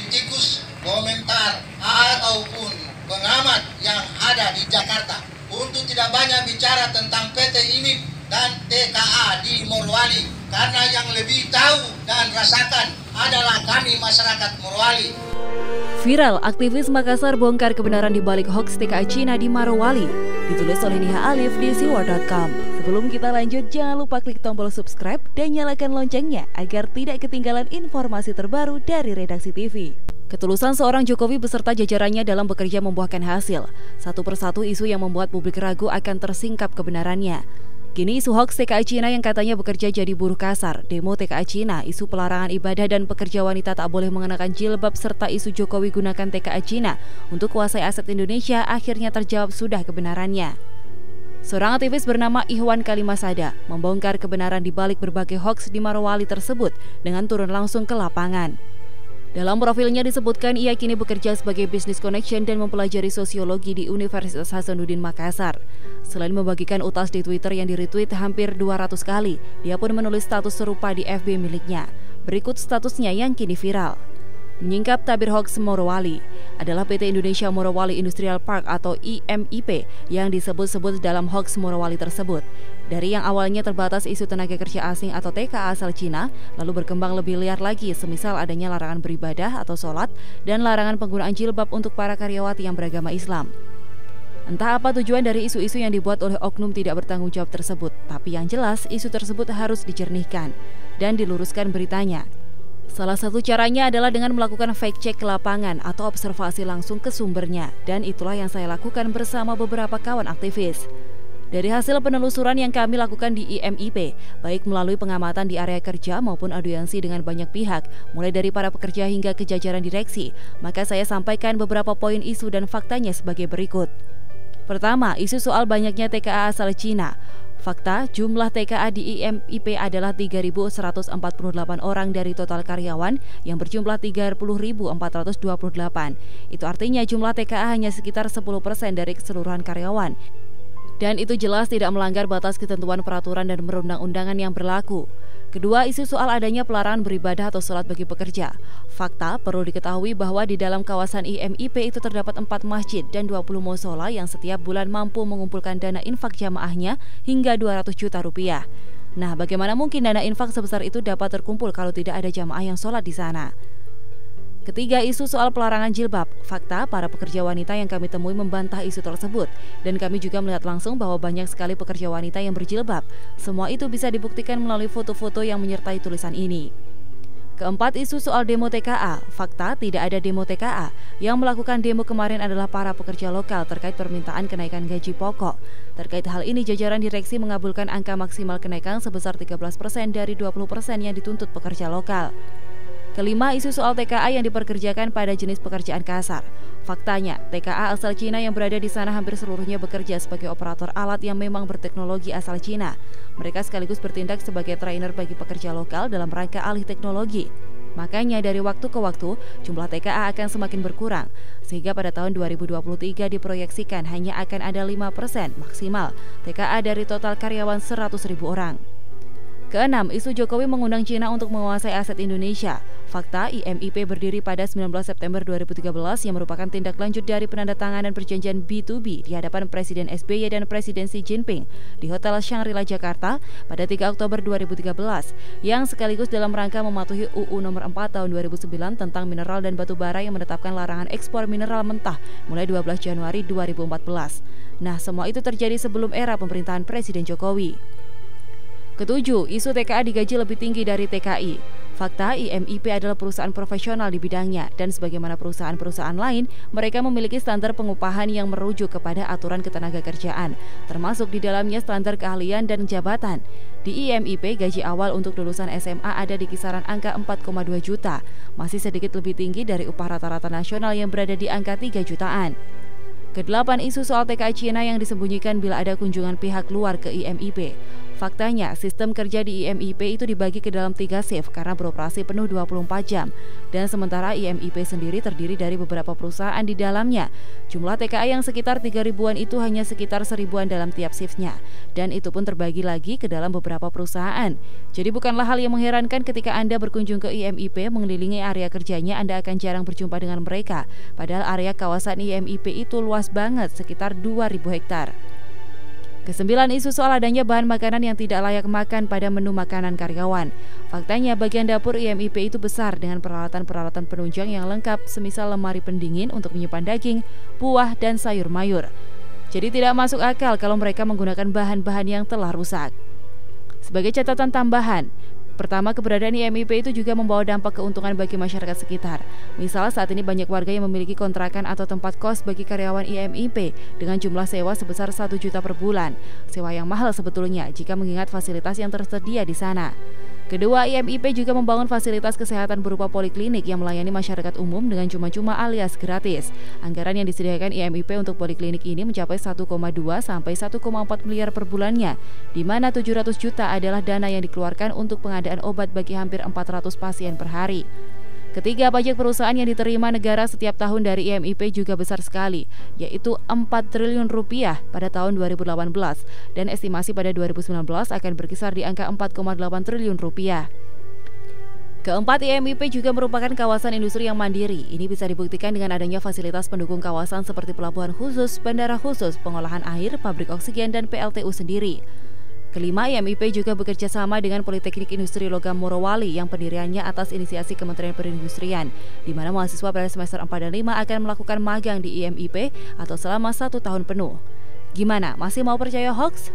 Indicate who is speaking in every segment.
Speaker 1: politikus, komentar, ataupun pengamat yang ada di Jakarta untuk tidak banyak bicara tentang PT IMIP dan TKA di Morowali, karena yang lebih tahu dan rasakan adalah kami masyarakat Morowali.
Speaker 2: Viral, aktivis Makassar bongkar kebenaran di balik hoax TKA Cina di Morowali. Ditulis oleh Niha Alif di siwar.com. Sebelum kita lanjut, jangan lupa klik tombol subscribe dan nyalakan loncengnya agar tidak ketinggalan informasi terbaru dari Redaksi TV. Ketulusan seorang Jokowi beserta jajarannya dalam bekerja membuahkan hasil. Satu persatu isu yang membuat publik ragu akan tersingkap kebenarannya. Kini isu hoax TKA Cina yang katanya bekerja jadi buruh kasar, demo TKA Cina, isu pelarangan ibadah dan pekerja wanita tak boleh mengenakan jilbab, serta isu Jokowi gunakan TKA Cina untuk kuasai aset Indonesia akhirnya terjawab sudah kebenarannya. Seorang aktivis bernama Ihwan Kalimasada membongkar kebenaran di balik berbagai hoax di Morowali tersebut dengan turun langsung ke lapangan. Dalam profilnya disebutkan ia kini bekerja sebagai business connection dan mempelajari sosiologi di Universitas Hasanuddin Makassar. Selain membagikan utas di Twitter yang di-retweet hampir 200 kali, dia pun menulis status serupa di FB miliknya. Berikut statusnya yang kini viral. Menyingkap tabir hoax Morowali adalah PT Indonesia Morowali Industrial Park atau IMIP yang disebut-sebut dalam hoax Morowali tersebut. Dari yang awalnya terbatas isu tenaga kerja asing atau TKA asal Cina, lalu berkembang lebih liar lagi, semisal adanya larangan beribadah atau sholat dan larangan penggunaan jilbab untuk para karyawati yang beragama Islam. Entah apa tujuan dari isu-isu yang dibuat oleh oknum tidak bertanggung jawab tersebut, tapi yang jelas isu tersebut harus dijernihkan dan diluruskan beritanya. Salah satu caranya adalah dengan melakukan fact check ke lapangan atau observasi langsung ke sumbernya, dan itulah yang saya lakukan bersama beberapa kawan aktivis. Dari hasil penelusuran yang kami lakukan di IMIP, baik melalui pengamatan di area kerja maupun audiensi dengan banyak pihak, mulai dari para pekerja hingga ke jajaran direksi, maka saya sampaikan beberapa poin isu dan faktanya sebagai berikut. Pertama, isu soal banyaknya TKA asal Cina. Fakta, jumlah TKA di IMIP adalah 3.148 orang dari total karyawan yang berjumlah 30.428. Itu artinya jumlah TKA hanya sekitar 10% dari keseluruhan karyawan. Dan itu jelas tidak melanggar batas ketentuan peraturan dan perundang-undangan yang berlaku. Kedua, isu soal adanya pelarangan beribadah atau sholat bagi pekerja. Fakta, perlu diketahui bahwa di dalam kawasan IMIP itu terdapat 4 masjid dan 20 musola yang setiap bulan mampu mengumpulkan dana infak jamaahnya hingga 200 juta rupiah. Nah, bagaimana mungkin dana infak sebesar itu dapat terkumpul kalau tidak ada jamaah yang sholat di sana? Ketiga, isu soal pelarangan jilbab. Fakta, para pekerja wanita yang kami temui membantah isu tersebut. Dan kami juga melihat langsung bahwa banyak sekali pekerja wanita yang berjilbab. Semua itu bisa dibuktikan melalui foto-foto yang menyertai tulisan ini. Keempat, isu soal demo TKA. Fakta, tidak ada demo TKA. Yang melakukan demo kemarin adalah para pekerja lokal terkait permintaan kenaikan gaji pokok. Terkait hal ini, jajaran direksi mengabulkan angka maksimal kenaikan sebesar 13% dari 20% yang dituntut pekerja lokal. Kelima, isu soal TKA yang diperkerjakan pada jenis pekerjaan kasar. Faktanya, TKA asal Cina yang berada di sana hampir seluruhnya bekerja sebagai operator alat yang memang berteknologi asal Cina. Mereka sekaligus bertindak sebagai trainer bagi pekerja lokal dalam rangka alih teknologi. Makanya dari waktu ke waktu, jumlah TKA akan semakin berkurang, sehingga pada tahun 2023 diproyeksikan hanya akan ada 5% maksimal TKA dari total karyawan 100.000 orang. Keenam, isu Jokowi mengundang Cina untuk menguasai aset Indonesia. Fakta, IMIP berdiri pada 19 September 2013 yang merupakan tindak lanjut dari penandatanganan perjanjian B2B di hadapan Presiden SBY dan Presiden Xi Jinping di Hotel Shangri-La Jakarta pada 3 Oktober 2013 yang sekaligus dalam rangka mematuhi UU nomor 4 tahun 2009 tentang mineral dan batu bara yang menetapkan larangan ekspor mineral mentah mulai 12 Januari 2014. Nah, semua itu terjadi sebelum era pemerintahan Presiden Jokowi. Ketujuh, isu TKA digaji lebih tinggi dari TKI. Fakta, IMIP adalah perusahaan profesional di bidangnya dan sebagaimana perusahaan-perusahaan lain, mereka memiliki standar pengupahan yang merujuk kepada aturan ketenagakerjaan, termasuk di dalamnya standar keahlian dan jabatan. Di IMIP, gaji awal untuk lulusan SMA ada di kisaran angka 4,2 juta, masih sedikit lebih tinggi dari upah rata-rata nasional yang berada di angka 3 jutaan. Kedelapan, isu soal TKA Cina yang disembunyikan bila ada kunjungan pihak luar ke IMIP. Faktanya, sistem kerja di IMIP itu dibagi ke dalam 3 shift karena beroperasi penuh 24 jam. Dan sementara IMIP sendiri terdiri dari beberapa perusahaan di dalamnya. Jumlah TKA yang sekitar 3 ribuan itu hanya sekitar 1.000-an dalam tiap shiftnya. Dan itu pun terbagi lagi ke dalam beberapa perusahaan. Jadi bukanlah hal yang mengherankan ketika Anda berkunjung ke IMIP, mengelilingi area kerjanya, Anda akan jarang berjumpa dengan mereka. Padahal area kawasan IMIP itu luas banget, sekitar 2.000 hektar. Kesembilan, isu soal adanya bahan makanan yang tidak layak makan pada menu makanan karyawan. Faktanya bagian dapur IMIP itu besar dengan peralatan-peralatan penunjang yang lengkap, semisal lemari pendingin untuk menyimpan daging, buah, dan sayur mayur. Jadi tidak masuk akal kalau mereka menggunakan bahan-bahan yang telah rusak. Sebagai catatan tambahan, pertama, keberadaan IMIP itu juga membawa dampak keuntungan bagi masyarakat sekitar. Misal saat ini banyak warga yang memiliki kontrakan atau tempat kos bagi karyawan IMIP dengan jumlah sewa sebesar 1 juta per bulan. Sewa yang mahal sebetulnya jika mengingat fasilitas yang tersedia di sana. Kedua, IMIP juga membangun fasilitas kesehatan berupa poliklinik yang melayani masyarakat umum dengan cuma-cuma alias gratis. Anggaran yang disediakan IMIP untuk poliklinik ini mencapai 1,2 sampai 1,4 miliar per bulannya, di mana 700 juta adalah dana yang dikeluarkan untuk pengadaan obat bagi hampir 400 pasien per hari. Ketiga, pajak perusahaan yang diterima negara setiap tahun dari IMIP juga besar sekali, yaitu 4 triliun rupiah pada tahun 2018, dan estimasi pada 2019 akan berkisar di angka 4,8 triliun rupiah. Keempat, IMIP juga merupakan kawasan industri yang mandiri. Ini bisa dibuktikan dengan adanya fasilitas pendukung kawasan seperti pelabuhan khusus, bandara khusus, pengolahan air, pabrik oksigen, dan PLTU sendiri. Kelima, IMIP juga bekerja sama dengan Politeknik Industri Logam Morowali yang pendiriannya atas inisiasi Kementerian Perindustrian, di mana mahasiswa pada semester 4 dan 5 akan melakukan magang di IMIP atau selama 1 tahun penuh. Gimana, masih mau percaya hoax?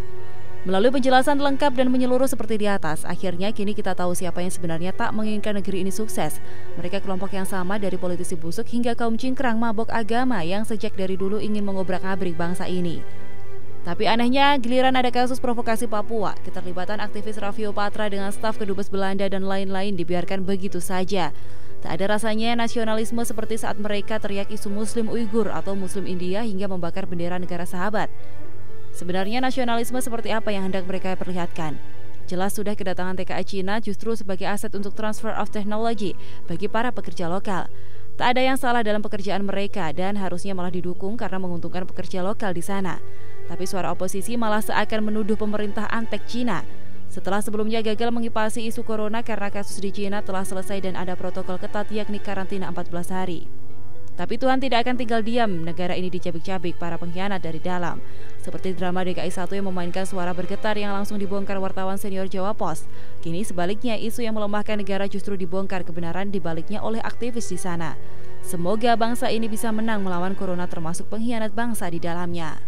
Speaker 2: Melalui penjelasan lengkap dan menyeluruh seperti di atas, akhirnya kini kita tahu siapa yang sebenarnya tak menginginkan negeri ini sukses. Mereka kelompok yang sama dari politisi busuk hingga kaum cingkrang mabok agama yang sejak dari dulu ingin mengobrak-abrik bangsa ini. Tapi anehnya, giliran ada kasus provokasi Papua, keterlibatan aktivis Raffio Patra dengan staf kedubes Belanda dan lain-lain dibiarkan begitu saja. Tak ada rasanya nasionalisme seperti saat mereka teriak isu Muslim Uighur atau Muslim India hingga membakar bendera negara sahabat. Sebenarnya nasionalisme seperti apa yang hendak mereka perlihatkan? Jelas sudah kedatangan TKA Cina justru sebagai aset untuk transfer of technology bagi para pekerja lokal. Tak ada yang salah dalam pekerjaan mereka dan harusnya malah didukung karena menguntungkan pekerja lokal di sana. Tapi suara oposisi malah seakan menuduh pemerintah antek Cina. Setelah sebelumnya gagal mengipasi isu corona karena kasus di Cina telah selesai dan ada protokol ketat yakni karantina 14 hari. Tapi Tuhan tidak akan tinggal diam, negara ini dicabik-cabik para pengkhianat dari dalam. Seperti drama DKI 1 yang memainkan suara bergetar yang langsung dibongkar wartawan senior Jawa Pos. Kini sebaliknya isu yang melemahkan negara justru dibongkar kebenaran dibaliknya oleh aktivis di sana. Semoga bangsa ini bisa menang melawan corona termasuk pengkhianat bangsa di dalamnya.